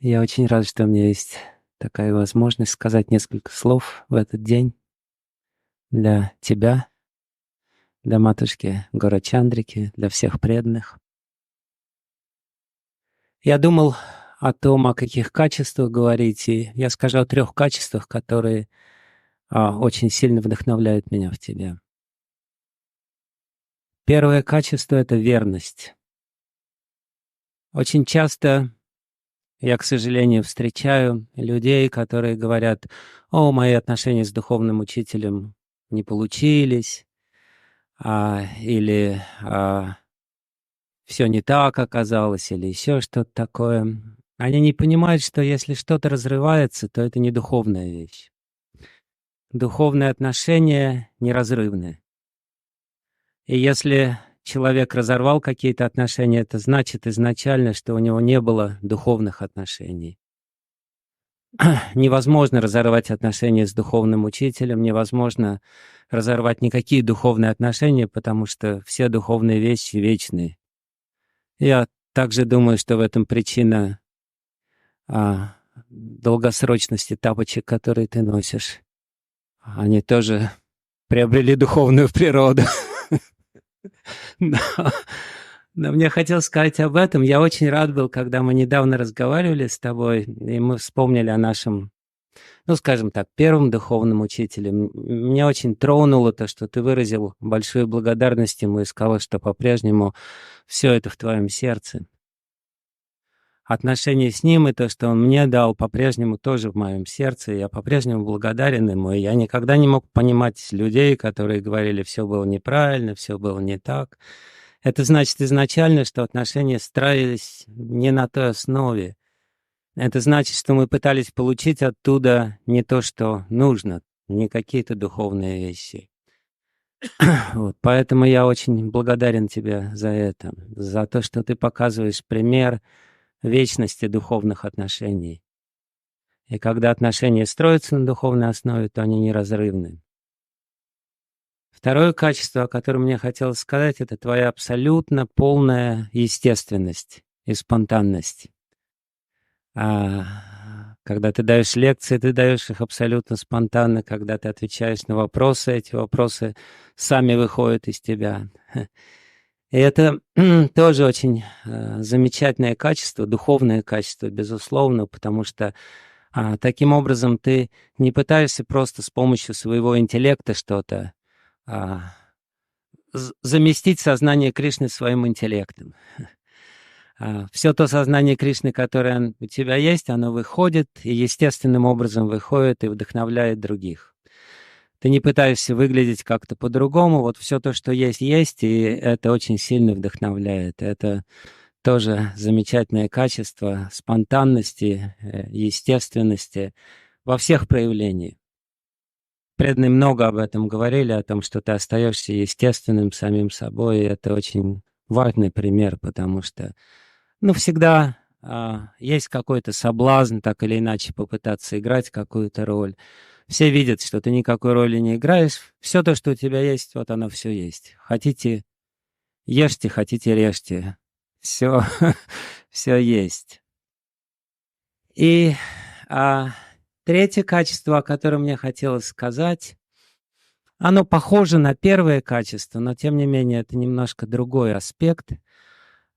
Я очень рад, что у меня есть такая возможность сказать несколько слов в этот день для тебя, для матушки Горачандрики, для всех преданных. Я думал о том, о каких качествах говорить, и я скажу о 3 качествах, которые очень сильно вдохновляют меня в тебе. Первое качество — это верность. Очень часто я, к сожалению, встречаю людей, которые говорят: «О, мои отношения с духовным учителем не получились», или все не так оказалось, или еще что-то такое. Они не понимают, что если что-то разрывается, то это не духовная вещь. Духовные отношения неразрывны. И если человек разорвал какие-то отношения, это значит изначально, что у него не было духовных отношений. Невозможно разорвать отношения с духовным учителем, невозможно разорвать никакие духовные отношения, потому что все духовные вещи вечны. Я также думаю, что в этом причина долгосрочности тапочек, которые ты носишь. Они тоже приобрели духовную природу. Но мне хотелось сказать об этом. Я очень рад был, когда мы недавно разговаривали с тобой, и мы вспомнили о нашем, ну, скажем так, первом духовном учителе. Меня очень тронуло то, что ты выразил большую благодарность ему и сказал, что по-прежнему все это в твоем сердце. Отношения с ним и то, что он мне дал, по-прежнему тоже в моем сердце. Я по-прежнему благодарен ему. И я никогда не мог понимать людей, которые говорили, все было неправильно, все было не так. Это значит изначально, что отношения строились не на той основе. Это значит, что мы пытались получить оттуда не то, что нужно, не какие-то духовные вещи. Вот, поэтому я очень благодарен тебе за это, за то, что ты показываешь пример вечности духовных отношений. И когда отношения строятся на духовной основе, то они неразрывны. Второе качество, о котором мне хотелось сказать, это твоя абсолютно полная естественность и спонтанность. Когда ты даешь лекции, ты даешь их абсолютно спонтанно. Когда ты отвечаешь на вопросы, эти вопросы сами выходят из тебя. И это тоже очень замечательное качество, духовное качество, безусловно, потому что таким образом ты не пытаешься просто с помощью своего интеллекта что-то а, заместить сознание Кришны своим интеллектом. Все то сознание Кришны, которое у тебя есть, оно выходит и естественным образом выходит и вдохновляет других. Ты не пытаешься выглядеть как-то по-другому, вот все то, что есть, и это очень сильно вдохновляет. Это тоже замечательное качество спонтанности, естественности во всех проявлениях. Преданные много об этом говорили, о том, что ты остаешься естественным самим собой, и это очень важный пример, потому что, ну, всегда есть какой-то соблазн, так или иначе, попытаться играть какую-то роль. Все видят, что ты никакой роли не играешь. Все то, что у тебя есть, вот оно все есть. Хотите — ешьте, хотите — режьте. Все, все есть. И третье качество, о котором мне хотелось сказать, оно похоже на первое качество, но тем не менее это немножко другой аспект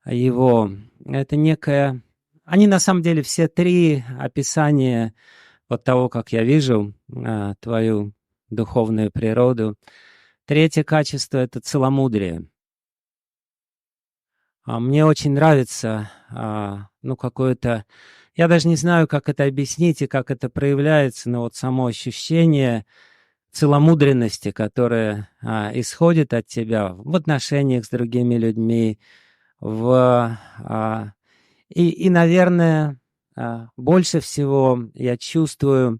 его. Это некое... Они на самом деле все 3 описания вот того, как я вижу твою духовную природу. Третье качество — это целомудрие. Мне очень нравится, ну, какое-то... Я даже не знаю, как это объяснить и как это проявляется, но вот само ощущение целомудренности, которая исходит от тебя в отношениях с другими людьми, наверное, больше всего я чувствую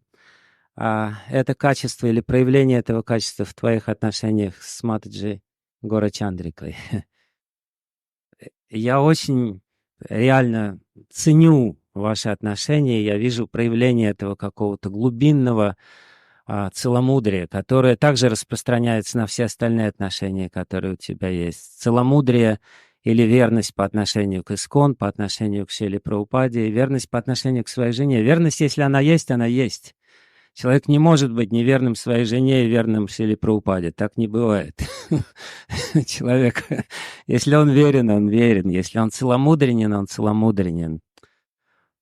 это качество или проявление этого качества в твоих отношениях с Матаджи Горачандрикой. Я очень реально ценю ваши отношения, я вижу проявление этого какого-то глубинного целомудрия, которое также распространяется на все остальные отношения, которые у тебя есть. Целомудрие или верность по отношению к Искон, по отношению к Шриле Прабхупаде, и верность по отношению к своей жене. Верность, если она есть, она есть. Человек не может быть неверным своей жене и верным Шриле Прабхупаде. Так не бывает. Человек, если он верен, он верен. Если он целомудренен, он целомудренен.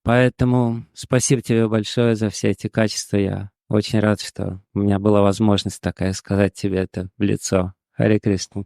Поэтому спасибо тебе большое за все эти качества. Я очень рад, что у меня была возможность такая сказать тебе это в лицо. Харе Кришна.